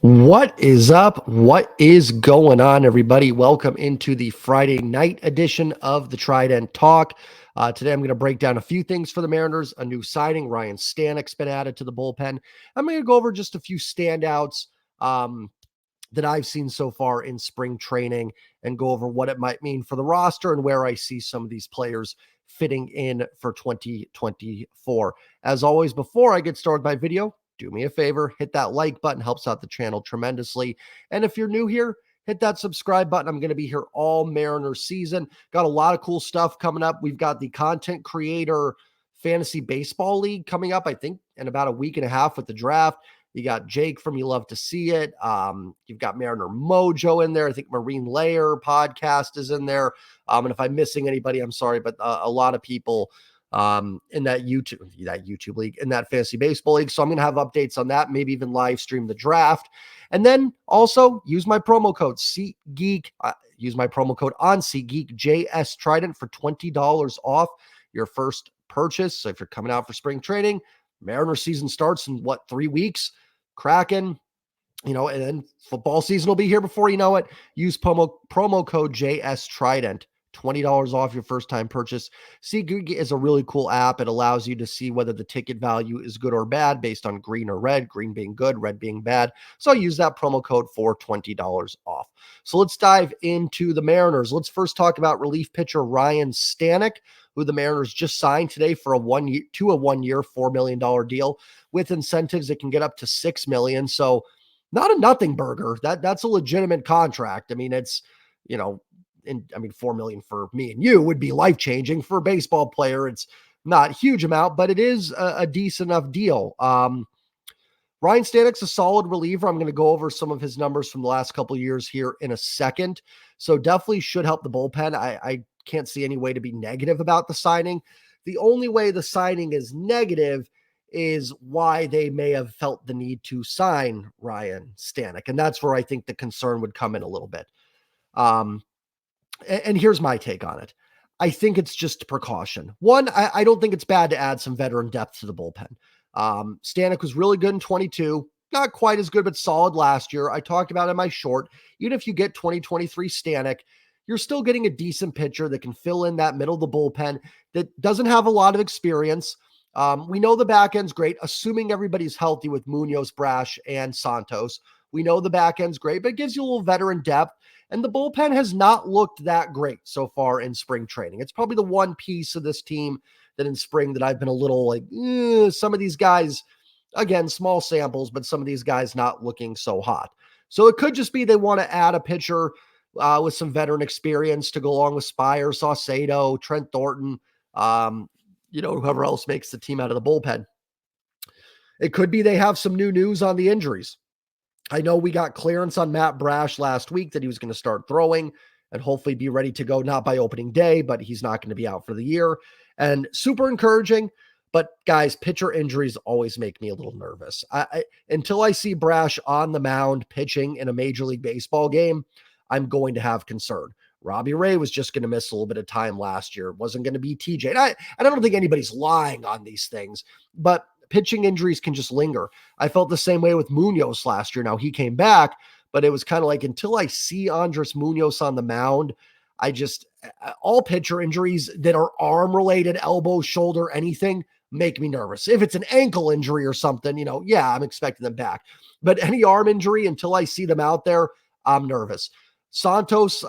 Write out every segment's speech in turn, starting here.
What is up? What is going on, everybody? Welcome into the Friday night edition of the Trident Talk. Today, I'm going to break down a few things for the Mariners. A new signing, Ryne Stanek's been added to the bullpen. I'm going to go over just a few standouts that I've seen so far in spring training and go over what it might mean for the roster and where I see some of these players fitting in for 2024. As always, before I get started with my video, do me a favor, hit that like button, helps out the channel tremendously. And if you're new here, hit that subscribe button. I'm going to be here all Mariners season. Got a lot of cool stuff coming up. We've got the Content Creator Fantasy Baseball League coming up, I think, in about a week and a half with the draft. You got Jake from You Love to See It. You've got Mariner Mojo in there. I think Marine Layer podcast is in there. And if I'm missing anybody, I'm sorry, but a lot of people in that YouTube league, in that fantasy baseball league. So I'm going to have updates on that, maybe even live stream the draft. And then also use my promo code SeatGeek. Use my promo code on SeatGeek, JS Trident, for $20 off your first purchase. So if you're coming out for spring training, Mariner season starts in 3 weeks. Kraken, and then football season will be here before you know it. Use promo code JS Trident. $20 off your first time purchase. SeatGeek is a really cool app. It allows you to see whether the ticket value is good or bad based on green or red, green being good, red being bad. So use that promo code for $20 off. So let's dive into the Mariners. Let's first talk about relief pitcher Ryne Stanek, who the Mariners just signed today for a 1 year, $4 million deal with incentives that can get up to $6 million. So not a nothing burger. That's a legitimate contract. I mean, it's, $4 million for me and you would be life-changing. For a baseball player, it's not a huge amount, but it is a decent enough deal. Ryne Stanek's a solid reliever. I'm going to go over some of his numbers from the last couple of years here in a second. So definitely should help the bullpen. I can't see any way to be negative about the signing. The only way the signing is negative is why they may have felt the need to sign Ryne Stanek. And that's where I think the concern would come in a little bit. And here's my take on it. I think it's just precaution. One, I don't think it's bad to add some veteran depth to the bullpen. Stanek was really good in 22, not quite as good, but solid last year. I talked about in my short, even if you get 2023 Stanek, you're still getting a decent pitcher that can fill in that middle of the bullpen that doesn't have a lot of experience. We know the back end's great, assuming everybody's healthy with Munoz, Brash, and Santos. We know the back end's great, but it gives you a little veteran depth. And the bullpen has not looked that great so far in spring training. It's probably the one piece of this team that in spring that I've been a little like, some of these guys, again, small samples, but some of these guys not looking so hot. So it could just be they want to add a pitcher with some veteran experience to go along with Spire, Saucedo, Trent Thornton, whoever else makes the team out of the bullpen. It could be they have some new news on the injuries. I know we got clearance on Matt Brash last week that he was going to start throwing and hopefully be ready to go, not by opening day, but he's not going to be out for the year. And super encouraging. But guys, pitcher injuries always make me a little nervous. Until I see Brash on the mound pitching in a Major League Baseball game, I'm going to have concern. Robbie Ray was just going to miss a little bit of time last year. It wasn't going to be TJ. And I don't think anybody's lying on these things, but pitching injuries can just linger. I felt the same way with Munoz last year. Now he came back, but it was kind of like, until I see Andres Munoz on the mound, all pitcher injuries that are arm related, elbow, shoulder, anything make me nervous. If it's an ankle injury or something, I'm expecting them back, but any arm injury, until I see them out there, I'm nervous. Santos,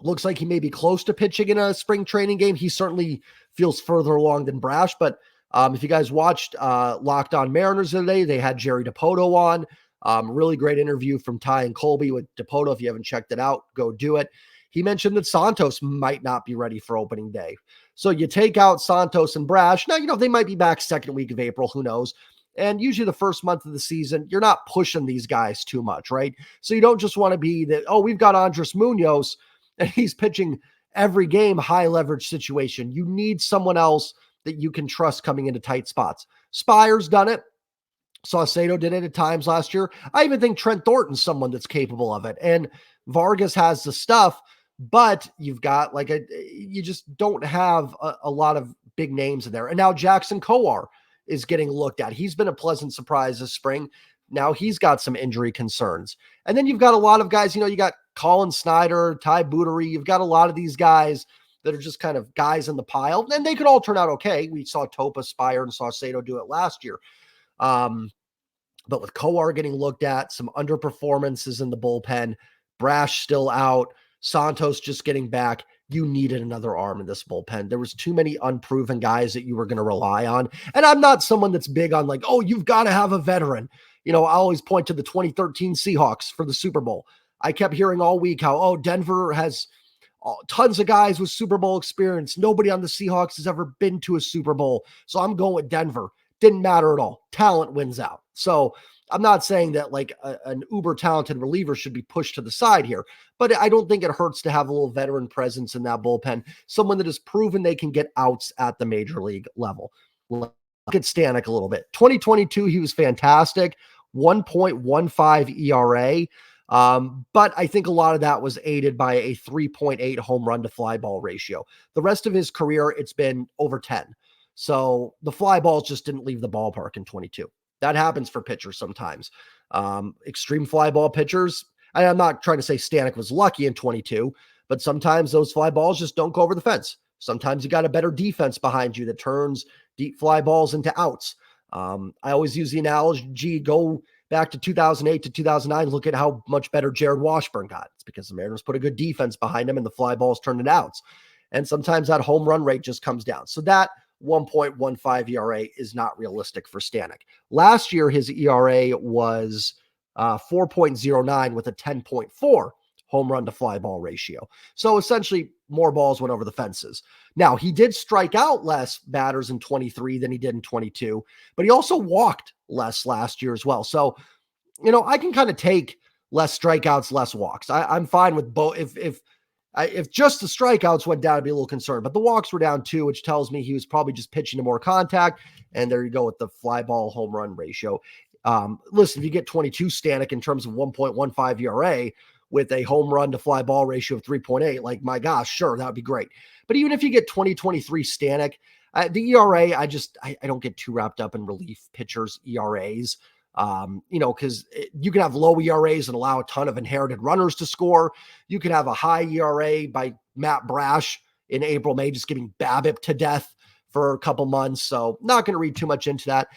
looks like he may be close to pitching in a spring training game. He certainly feels further along than Brash, but if you guys watched Locked On Mariners today, they had Jerry DePoto on. Really great interview from Ty and Colby with DePoto. If you haven't checked it out, go do it. He mentioned that Santos might not be ready for opening day. So you take out Santos and Brash. Now, they might be back second week of April. Who knows? And usually the first month of the season, you're not pushing these guys too much, right? So you don't just want to be that, we've got Andres Munoz and he's pitching every game, high leverage situation. You need someone else that you can trust coming into tight spots. Spire's done it. Saucedo did it at times last year. I even think Trent Thornton's someone that's capable of it. And Vargas has the stuff, but you've got you just don't have a lot of big names in there. And now Jackson Kowar is getting looked at. He's been a pleasant surprise this spring. Now he's got some injury concerns. And then you've got a lot of guys, you got Colin Snyder, Ty Bootery. You've got a lot of these guys that are just kind of guys in the pile, and they could all turn out okay. We saw Topa, Spire, and Saucedo do it last year. But with Coar getting looked at, some underperformances in the bullpen, Brash still out, Santos just getting back, you needed another arm in this bullpen. There was too many unproven guys that you were going to rely on. And I'm not someone that's big on like, oh, you've got to have a veteran. I always point to the 2013 Seahawks for the Super Bowl. I kept hearing all week how, oh, Denver has tons of guys with Super Bowl experience. Nobody on the Seahawks has ever been to a Super Bowl. So I'm going with Denver. Didn't matter at all. Talent wins out. So I'm not saying that like an uber talented reliever should be pushed to the side here, but I don't think it hurts to have a little veteran presence in that bullpen. Someone that has proven they can get outs at the major league level. Look at Stanek a little bit. 2022, he was fantastic. 1.15 ERA. But I think a lot of that was aided by a 3.8 home run to fly ball ratio. The rest of his career, it's been over 10. So the fly balls just didn't leave the ballpark in 22. That happens for pitchers sometimes. Extreme fly ball pitchers. I'm not trying to say Stanek was lucky in 22, but sometimes those fly balls just don't go over the fence. Sometimes you got a better defense behind you that turns deep fly balls into outs. I always use the analogy, go back to 2008 to 2009, look at how much better Jared Washburn got. It's because the Mariners put a good defense behind him and the fly balls turned into outs. And sometimes that home run rate just comes down. So that 1.15 ERA is not realistic for Stanek. Last year, his ERA was 4.09 with a 10.4 home run to fly ball ratio. So essentially more balls went over the fences. Now he did strike out less batters in 23 than he did in 22, but he also walked less last year as well. So, I can kind of take less strikeouts, less walks. I'm fine with both. If just the strikeouts went down, I'd be a little concerned, but the walks were down too, which tells me he was probably just pitching to more contact. And there you go with the fly ball home run ratio. Listen, if you get 22 Stanek in terms of 1.15 ERA with a home run to fly ball ratio of 3.8, like my gosh, sure, that would be great. But even if you get 2023 Stanek, the ERA, I don't get too wrapped up in relief pitchers' ERAs. Because you can have low ERAs and allow a ton of inherited runners to score. You can have a high ERA by Matt Brash in April, May, just getting BABIP to death for a couple months. So not going to read too much into that.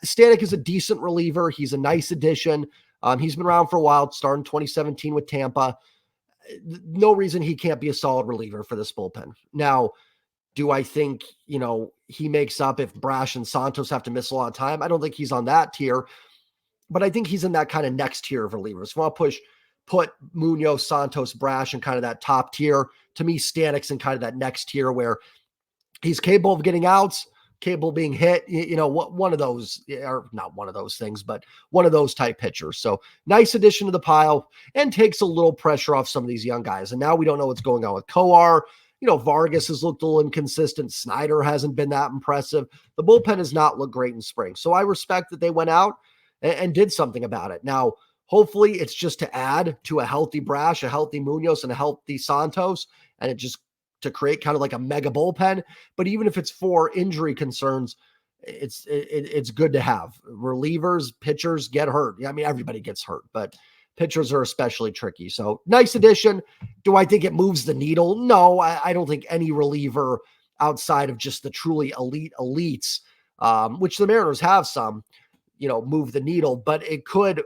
Stanek is a decent reliever. He's a nice addition. He's been around for a while, starting 2017 with Tampa. No reason he can't be a solid reliever for this bullpen. Now, do I think, he makes up if Brash and Santos have to miss a lot of time? I don't think he's on that tier, but I think he's in that kind of next tier of relievers. If I want to put Munoz, Santos, Brash in kind of that top tier, to me, Stanek's in kind of that next tier where he's capable of getting outs, capable of being hit, one of those, or not one of those things, but one of those type pitchers. So nice addition to the pile and takes a little pressure off some of these young guys. And now we don't know what's going on with Coar. Vargas has looked a little inconsistent. Snyder hasn't been that impressive. The bullpen has not looked great in spring. So I respect that they went out and did something about it. Now, hopefully it's just to add to a healthy Brash, a healthy Munoz, and a healthy Santos, and it just to create kind of like a mega bullpen. But even if it's for injury concerns, it's good to have. Relievers, pitchers get hurt. I mean, everybody gets hurt, but pitchers are especially tricky. So nice addition. Do I think it moves the needle? No, I don't think any reliever outside of just the truly elite elites, which the Mariners have some, move the needle, but it could.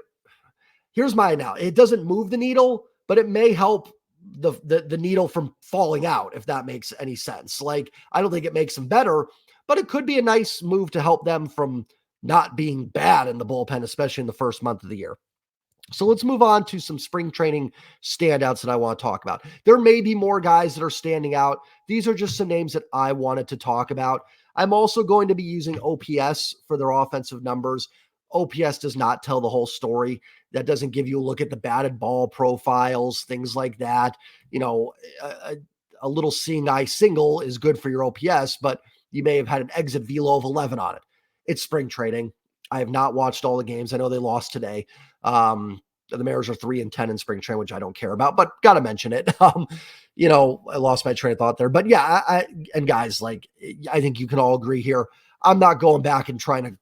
Here's my analogy. It doesn't move the needle, but it may help the needle from falling out, if that makes any sense. Like, I don't think it makes them better, but it could be a nice move to help them from not being bad in the bullpen, especially in the first month of the year. So let's move on to some spring training standouts that I want to talk about. There may be more guys that are standing out. These are just some names that I wanted to talk about. I'm also going to be using OPS for their offensive numbers. OPS does not tell the whole story. That doesn't give you a look at the batted ball profiles, things like that. A little seeing eye single is good for your OPS, but you may have had an exit velo of 11 on it. It's spring training. I have not watched all the games. I know they lost today. The Mariners are 3-10 in spring training, which I don't care about, but got to mention it. I lost my train of thought there, but yeah, and guys, like, I think you can all agree here. I'm not going back and trying to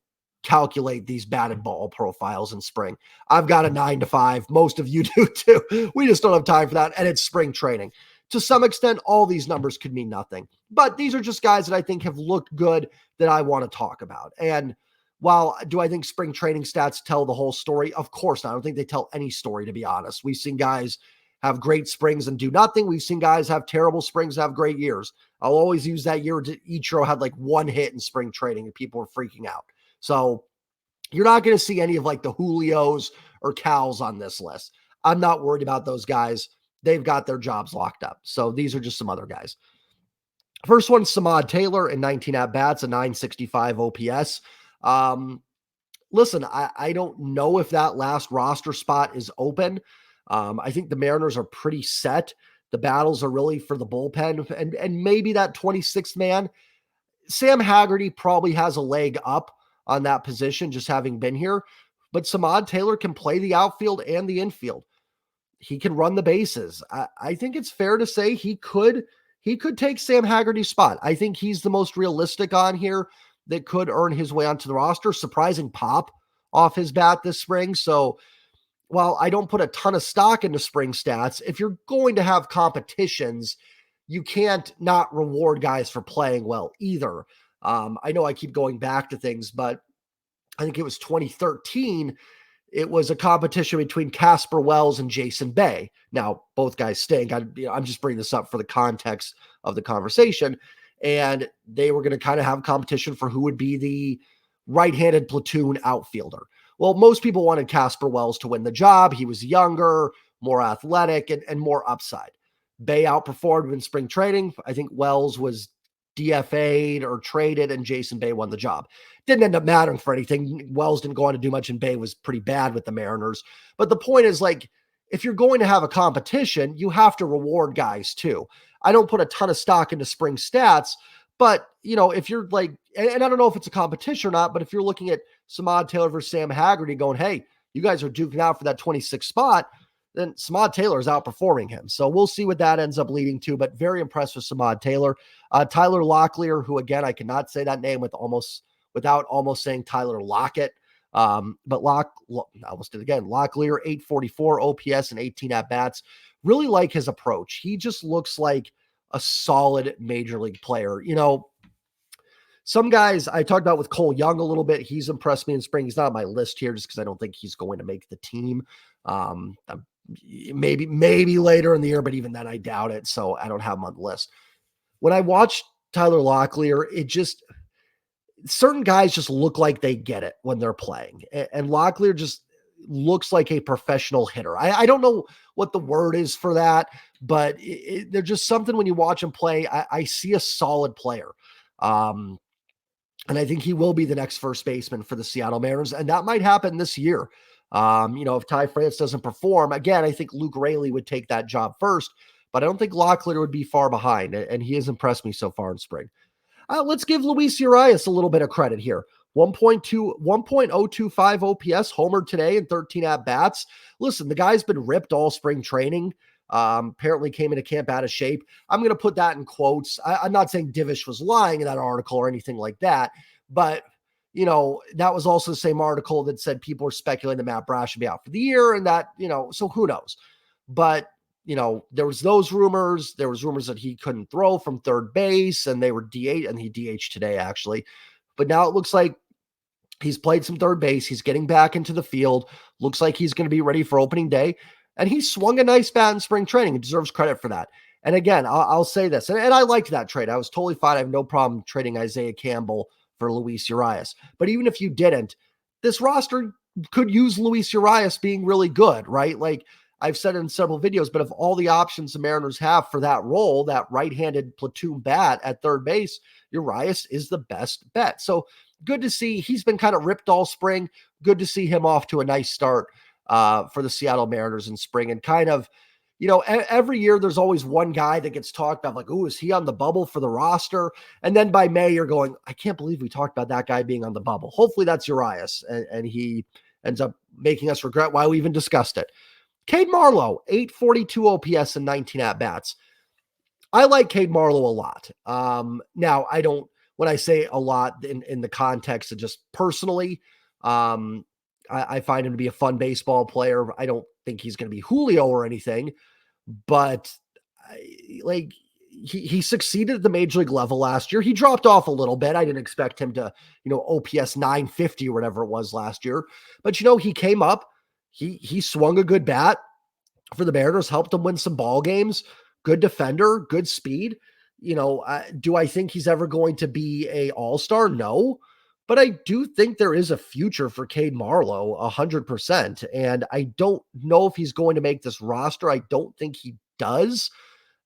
calculate these batted ball profiles in spring. I've got a 9 to 5. Most of you do too. We just don't have time for that. And it's spring training. To some extent, all these numbers could mean nothing. But these are just guys that I think have looked good that I want to talk about. And while do I think spring training stats tell the whole story? Of course not. I don't think they tell any story, to be honest. We've seen guys have great springs and do nothing. We've seen guys have terrible springs and have great years. I'll always use that year Ichiro had like one hit in spring training and people were freaking out. So you're not going to see any of like the Julios or Cals on this list. I'm not worried about those guys. They've got their jobs locked up. So these are just some other guys. First one, Samad Taylor in 19 at-bats, a 965 OPS. Listen, I don't know if that last roster spot is open. I think the Mariners are pretty set. The battles are really for the bullpen and maybe that 26th man. Sam Haggerty probably has a leg up on that position, just having been here. But Samad Taylor can play the outfield and the infield. He can run the bases. I think it's fair to say he could take Sam Haggerty's spot. I think he's the most realistic on here that could earn his way onto the roster. Surprising pop off his bat this spring. So while I don't put a ton of stock into spring stats, if you're going to have competitions, you can't not reward guys for playing well either. I know I keep going back to things, but I think it was 2013. It was a competition between Casper Wells and Jason Bay. Now, both guys stink. I'm just bringing this up for the context of the conversation. And they were going to kind of have competition for who would be the right-handed platoon outfielder. Well, most people wanted Casper Wells to win the job. He was younger, more athletic, and more upside. Bay outperformed in spring training. I think Wells was DFA'd or traded, and Jason Bay won the job. Didn't end up mattering for anything. Wells didn't go on to do much, and Bay was pretty bad with the Mariners. But the point is, like, if you're going to have a competition, you have to reward guys too. I don't put a ton of stock into spring stats, but, you know, if you're like, and I don't know if it's a competition or not, but if you're looking at Samad Taylor versus Sam Haggerty going, hey, you guys are duking out for that 26th spot, then Samad Taylor is outperforming him. So we'll see what that ends up leading to, but very impressed with Samad Taylor. Tyler Locklear, who, again, I cannot say that name without almost saying Tyler Lockett. But I almost did again. Locklear, 844 OPS and 18 at-bats. Really like his approach. He just looks like a solid major league player. You know, some guys I talked about with Cole Young a little bit. He's impressed me in spring. He's not on my list here just because I don't think he's going to make the team. Maybe later in the year, but even then I doubt it. So I don't have him on the list. When I watched Tyler Locklear, certain guys just look like they get it when they're playing. And Locklear just looks like a professional hitter. I don't know what the word is for that, but there's just something when you watch him play. I see a solid player. And I think he will be the next first baseman for the Seattle Mariners. And that might happen this year. You know, if Ty France doesn't perform, again, I think Luke Raley would take that job first, but I don't think Locklear would be far behind. And he has impressed me so far in spring. Let's give Luis Urias a little bit of credit here. 1.025 OPS, homered today in 13 at-bats. Listen, the guy's been ripped all spring training. Apparently came into camp out of shape. I'm going to put that in quotes. I'm not saying Divish was lying in that article or anything like that, but, you know, that was also the same article that said people were speculating that Matt Brash should be out for the year and that, you know, so who knows? But, you know, there was those rumors. There was rumors that he couldn't throw from third base and they were DH, and he DH'd today actually. But now it looks like he's played some third base. He's getting back into the field. Looks like he's going to be ready for opening day. And he swung a nice bat in spring training. He deserves credit for that. And again, I'll say this, and I liked that trade. I was totally fine. I have no problem trading Isaiah Campbell for Luis Urias. But even if you didn't, this roster could use Luis Urias being really good, right? Like I've said in several videos, but of all the options the Mariners have for that role, that right-handed platoon bat at third base, Urias is the best bet. So good to see. He's been kind of ripped all spring. Good to see him off to a nice start for the Seattle Mariners in spring. And kind of, you know, every year there's always one guy that gets talked about like, oh, is he on the bubble for the roster? And then by May, you're going, I can't believe we talked about that guy being on the bubble. Hopefully that's Urias, and he ends up making us regret why we even discussed it. Cade Marlowe, 842 OPS and 19 at-bats. I like Cade Marlowe a lot. Now, I don't, when I say a lot in the context of just personally, Um, I find him to be a fun baseball player. I don't think he's going to be Julio or anything, but like he succeeded at the major league level last year. He dropped off a little bit. I didn't expect him to, OPS 950 or whatever it was last year. But he came up. He swung a good bat for the Mariners, helped them win some ball games. Good defender, good speed. Do I think he's ever going to be a all-star? No. But I do think there is a future for Cade Marlowe, 100%. And I don't know if he's going to make this roster. I don't think he does.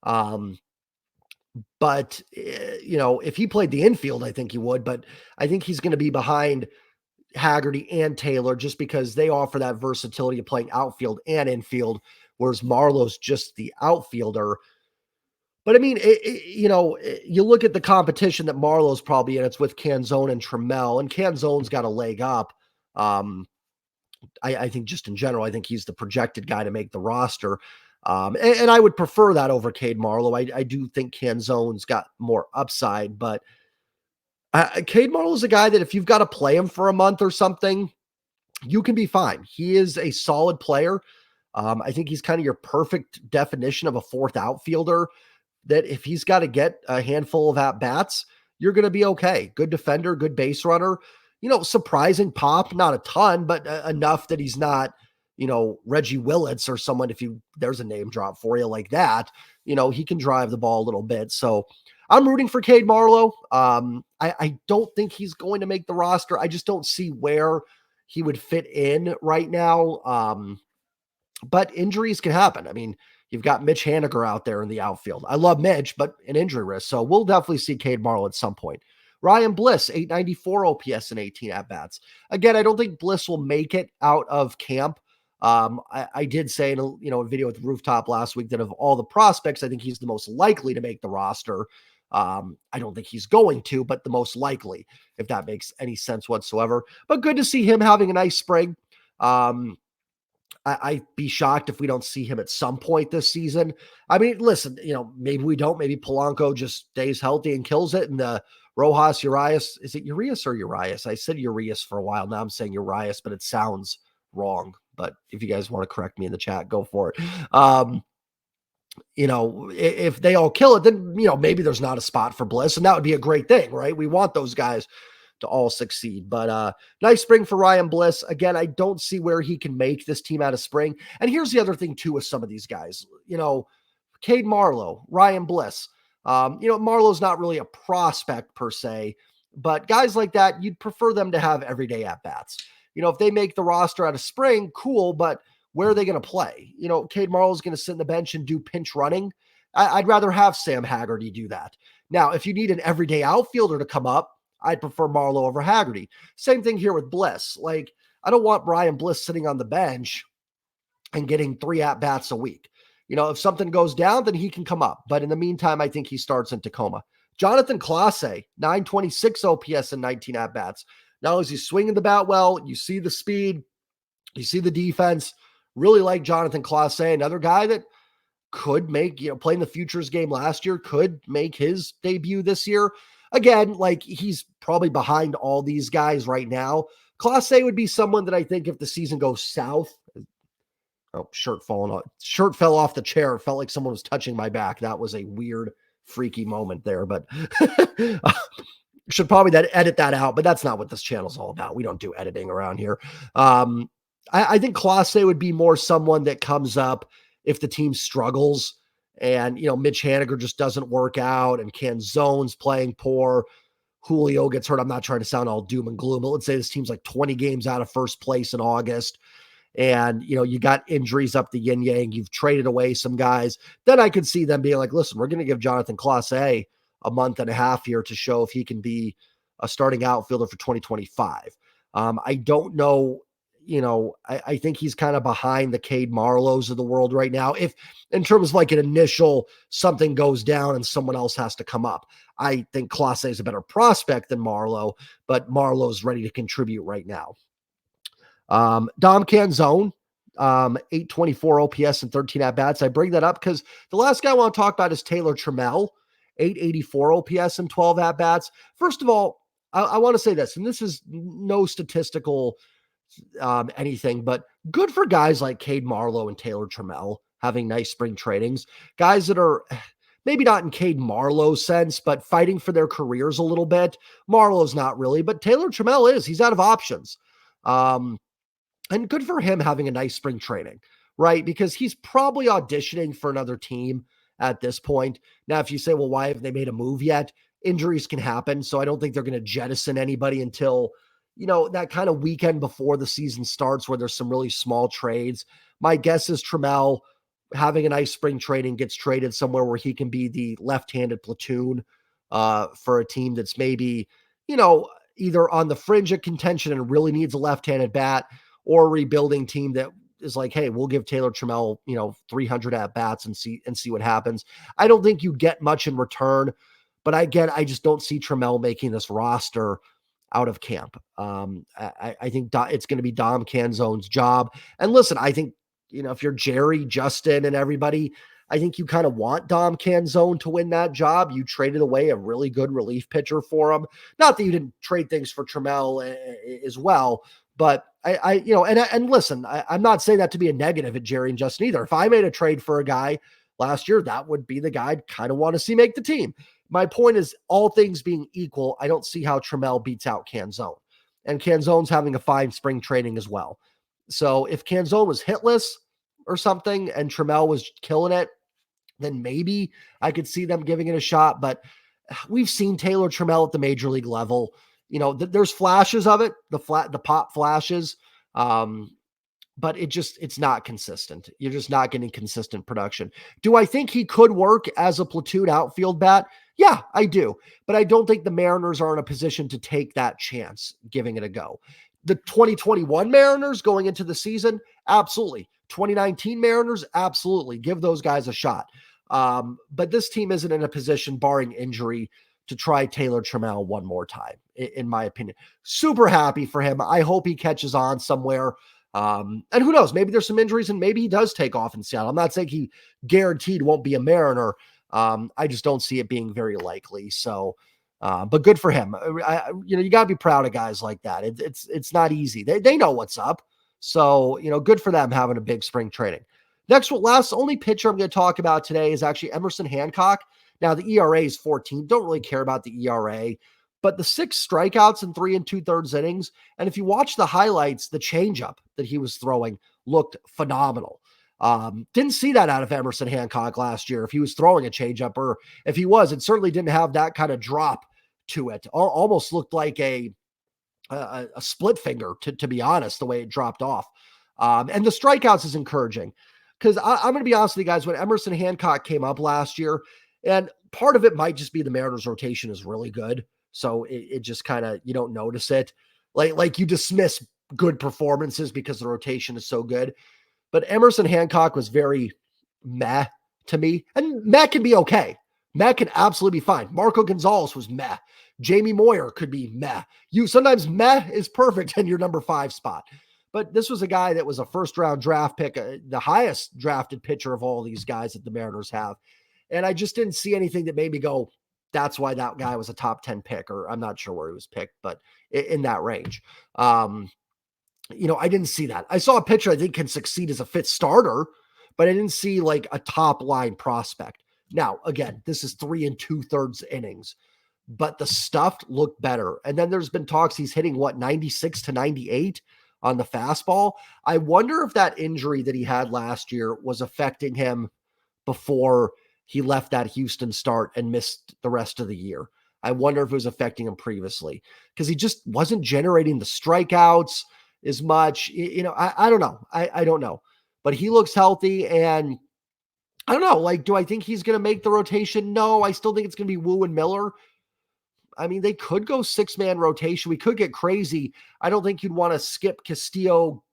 But if he played the infield, I think he would. But I think he's going to be behind Haggerty and Taylor just because they offer that versatility of playing outfield and infield, whereas Marlowe's just the outfielder. But I mean, you look at the competition that Marlowe's probably in. It's with Canzone and Trammell, and Canzone's got a leg up. I think just in general, I think he's the projected guy to make the roster. And I would prefer that over Cade Marlowe. I do think Canzone's got more upside, but Cade Marlowe's a guy that if you've got to play him for a month or something, you can be fine. He is a solid player. I think he's kind of your perfect definition of a fourth outfielder that if he's got to get a handful of at-bats, you're going to be okay. Good defender, good base runner, surprising pop, not a ton, but enough that he's not, Reggie Willits or someone, there's a name drop for you like that, he can drive the ball a little bit. So I'm rooting for Cade Marlowe. I don't think he's going to make the roster. I just don't see where he would fit in right now. But injuries can happen. I mean, you've got Mitch Haniger out there in the outfield. I love Mitch, but an injury risk. So we'll definitely see Cade Marlowe at some point. Ryan Bliss, 894 OPS and 18 at-bats. Again, I don't think Bliss will make it out of camp. I did say in a video with Rooftop last week that of all the prospects, I think he's the most likely to make the roster. I don't think he's going to, but the most likely, if that makes any sense whatsoever. But good to see him having a nice spring. I'd be shocked if we don't see him at some point this season. I mean, listen, maybe we don't. Maybe Polanco just stays healthy and kills it. And the Rojas, Urias, is it Urias or Urias? I said Urias for a while. Now I'm saying Urias, but it sounds wrong. But if you guys want to correct me in the chat, go for it. If they all kill it, then, maybe there's not a spot for Bliss. And that would be a great thing, right? We want those guys to all succeed. But nice spring for Ryan Bliss. Again, I don't see where he can make this team out of spring. And here's the other thing too with some of these guys, Cade Marlowe, Ryan Bliss. Marlowe's not really a prospect per se, but guys like that, you'd prefer them to have everyday at-bats. If they make the roster out of spring, cool, but where are they going to play? Cade Marlowe's going to sit in the bench and do pinch running. I'd rather have Sam Haggerty do that. Now, if you need an everyday outfielder to come up, I'd prefer Marlowe over Haggerty. Same thing here with Bliss. Like, I don't want Ryan Bliss sitting on the bench and getting 3 at-bats a week. If something goes down, then he can come up. But in the meantime, I think he starts in Tacoma. Jonathan Clase, 926 OPS and 19 at-bats. Not only is he swinging the bat well, you see the speed, you see the defense. Really like Jonathan Clase, another guy that could make, playing the futures game last year, could make his debut this year. Again, like he's probably behind all these guys right now. Clase would be someone that I think if the season goes south, shirt fell off the chair. It felt like someone was touching my back. That was a weird, freaky moment there, but should probably edit that out, but that's not what this channel's all about. We don't do editing around here. I think Clase would be more someone that comes up if the team struggles and, Mitch Haniger just doesn't work out and Canzone's playing poor. Julio gets hurt. I'm not trying to sound all doom and gloom, but let's say this team's like 20 games out of first place in August. And, you got injuries up the yin yang. You've traded away some guys. Then I could see them being like, listen, we're going to give Jonathan Clase a month and a half here to show if he can be a starting outfielder for 2025. I don't know. I think he's kind of behind the Cade Marlowe's of the world right now. If in terms of like an initial something goes down and someone else has to come up, I think Clase is a better prospect than Marlowe, but Marlowe's ready to contribute right now. Dom Canzone, 824 OPS and 13 at-bats. I bring that up because the last guy I want to talk about is Taylor Trammell, 884 OPS and 12 at-bats. First of all, I want to say this, and this is no statistical anything, but good for guys like Cade Marlowe and Taylor Trammell having nice spring trainings. Guys that are maybe not in Cade Marlowe's sense, but fighting for their careers a little bit. Marlowe's not really, but Taylor Trammell is. He's out of options. And good for him having a nice spring training, right? Because he's probably auditioning for another team at this point. Now, if you say, well, why haven't they made a move yet? Injuries can happen. So I don't think they're going to jettison anybody until, that kind of weekend before the season starts where there's some really small trades. My guess is Trammell having a nice spring training gets traded somewhere where he can be the left-handed platoon for a team that's maybe, either on the fringe of contention and really needs a left-handed bat, or a rebuilding team that is like, hey, we'll give Taylor Trammell, 300 at bats and see what happens. I don't think you get much in return, but I just don't see Trammell making this roster out of camp. I think it's going to be Dom Canzone's job. And listen, I think, if you're Jerry, Justin, and everybody, I think you kind of want Dom Canzone to win that job. You traded away a really good relief pitcher for him. Not that you didn't trade things for Trammell as well, but and listen, I'm not saying that to be a negative at Jerry and Justin either. If I made a trade for a guy last year, that would be the guy I'd kind of want to see make the team. My point is, all things being equal, I don't see how Trammell beats out Canzone. And Canzone's having a fine spring training as well. So if Canzone was hitless or something and Trammell was killing it, then maybe I could see them giving it a shot. But we've seen Taylor Trammell at the major league level. There's flashes of it, the pop flashes. But it's not consistent. You're just not getting consistent production. Do I think he could work as a platoon outfield bat? Yeah, I do. But I don't think the Mariners are in a position to take that chance, giving it a go. The 2021 Mariners going into the season, absolutely. 2019 Mariners, absolutely. Give those guys a shot. But this team isn't in a position, barring injury, to try Taylor Trammell one more time, in my opinion. Super happy for him. I hope he catches on somewhere. And who knows, maybe there's some injuries and maybe he does take off in Seattle. I'm not saying he guaranteed won't be a Mariner. I just don't see it being very likely. So, but good for him. You got to be proud of guys like that. It's not easy. They know what's up. So, good for them having a big spring training. Only pitcher I'm going to talk about today is actually Emerson Hancock. Now, the ERA is 14. Don't really care about the ERA, but the 6 strikeouts in 3 2/3 innings. And if you watch the highlights, the changeup that he was throwing looked phenomenal. Didn't see that out of Emerson Hancock last year. If he was throwing a changeup, or if he was, it certainly didn't have that kind of drop to it. Almost looked like a split finger, to be honest, the way it dropped off. And the strikeouts is encouraging, because I'm going to be honest with you guys, when Emerson Hancock came up last year, and part of it might just be the Mariners rotation is really good. So it just kind of, you don't notice it. Like you dismiss good performances because the rotation is so good. But Emerson Hancock was very meh to me. And meh can be okay. Meh can absolutely be fine. Marco Gonzalez was meh. Jamie Moyer could be meh. Sometimes meh is perfect in your number 5 spot. But this was a guy that was a first-round draft pick, the highest drafted pitcher of all these guys that the Mariners have. And I just didn't see anything that made me go, that's why that guy was a top 10 pick, or I'm not sure where he was picked, but in that range. I didn't see that. I saw a pitcher I think can succeed as a 5th starter, but I didn't see like a top line prospect. Now, again, this is 3 2/3 innings, but the stuff looked better. And then there's been talks he's hitting 96 to 98 on the fastball. I wonder if that injury that he had last year was affecting him before he left that Houston start and missed the rest of the year. I wonder if it was affecting him previously, because he just wasn't generating the strikeouts as much. I don't know. I don't know, but he looks healthy, and I don't know. Like, do I think he's going to make the rotation? No, I still think it's going to be Wu and Miller. I mean, they could go 6-man rotation. We could get crazy. I don't think you'd want to skip Castillo,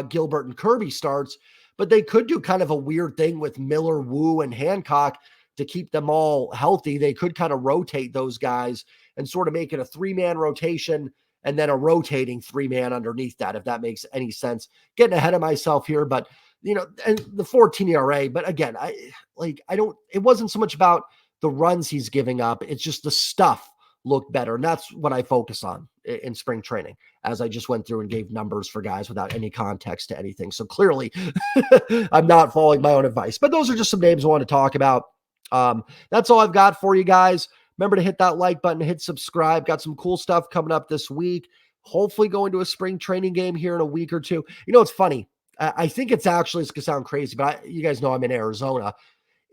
Gilbert, and Kirby starts, but they could do kind of a weird thing with Miller, Wu, and Hancock to keep them all healthy. They could kind of rotate those guys and sort of make it a 3-man rotation and then a rotating 3-man underneath that, if that makes any sense. Getting ahead of myself here, but and the 14 ERA, but again, it wasn't so much about the runs he's giving up. It's just the stuff look better. And that's what I focus on in spring training, as I just went through and gave numbers for guys without any context to anything. So clearly I'm not following my own advice, but those are just some names I want to talk about. That's all I've got for you guys. Remember to hit that like button, hit subscribe. Got some cool stuff coming up this week. Hopefully going to a spring training game here in a week or two. You know, it's funny. I think it's actually, it's going to sound crazy, but you guys know I'm in Arizona.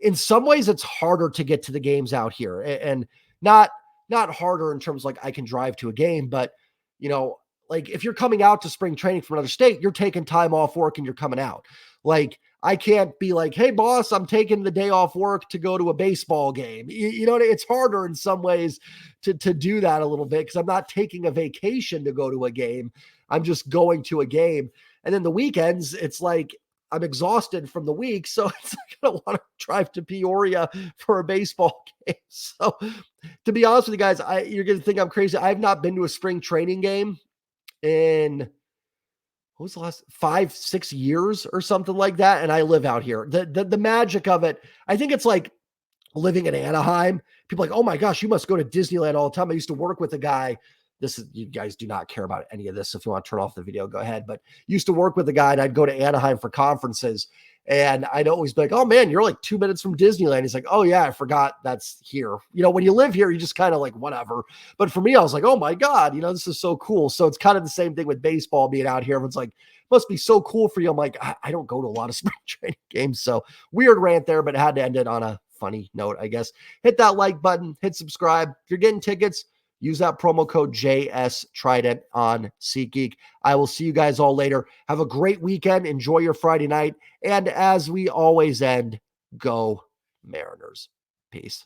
In some ways, it's harder to get to the games out here, and not harder in terms of like I can drive to a game, but you know, like if you're coming out to spring training from another state, you're taking time off work and you're coming out. Like I can't be like, hey boss, I'm taking the day off work to go to a baseball game. You know, it's harder in some ways to do that a little bit because I'm not taking a vacation to go to a game. I'm just going to a game. And then the weekends, it's like I'm exhausted from the week. So it's like I don't want to drive to Peoria for a baseball game. So to be honest with you guys, you're going to think I'm crazy. I've not been to a spring training game in, what was the last 5-6 years or something like that. And I live out here. The magic of it, I think it's like living in Anaheim. People are like, oh my gosh, you must go to Disneyland all the time. I used to work with a guy. You guys do not care about any of this. If you want to turn off the video, go ahead. But used to work with a guy and I'd go to Anaheim for conferences and I'd always be like, oh man, you're like 2 minutes from Disneyland. He's like, oh yeah, I forgot that's here. You know, when you live here, you just kind of like, whatever. But for me, I was like, oh my God, you know, this is so cool. So it's kind of the same thing with baseball being out here. Everyone's like, must be so cool for you. I'm like, I don't go to a lot of spring training games. So weird rant there, but had to end it on a funny note, I guess. Hit that like button, hit subscribe. If you're getting tickets, use that promo code JS Trident on SeatGeek. I will see you guys all later. Have a great weekend. Enjoy your Friday night. And as we always end, go Mariners. Peace.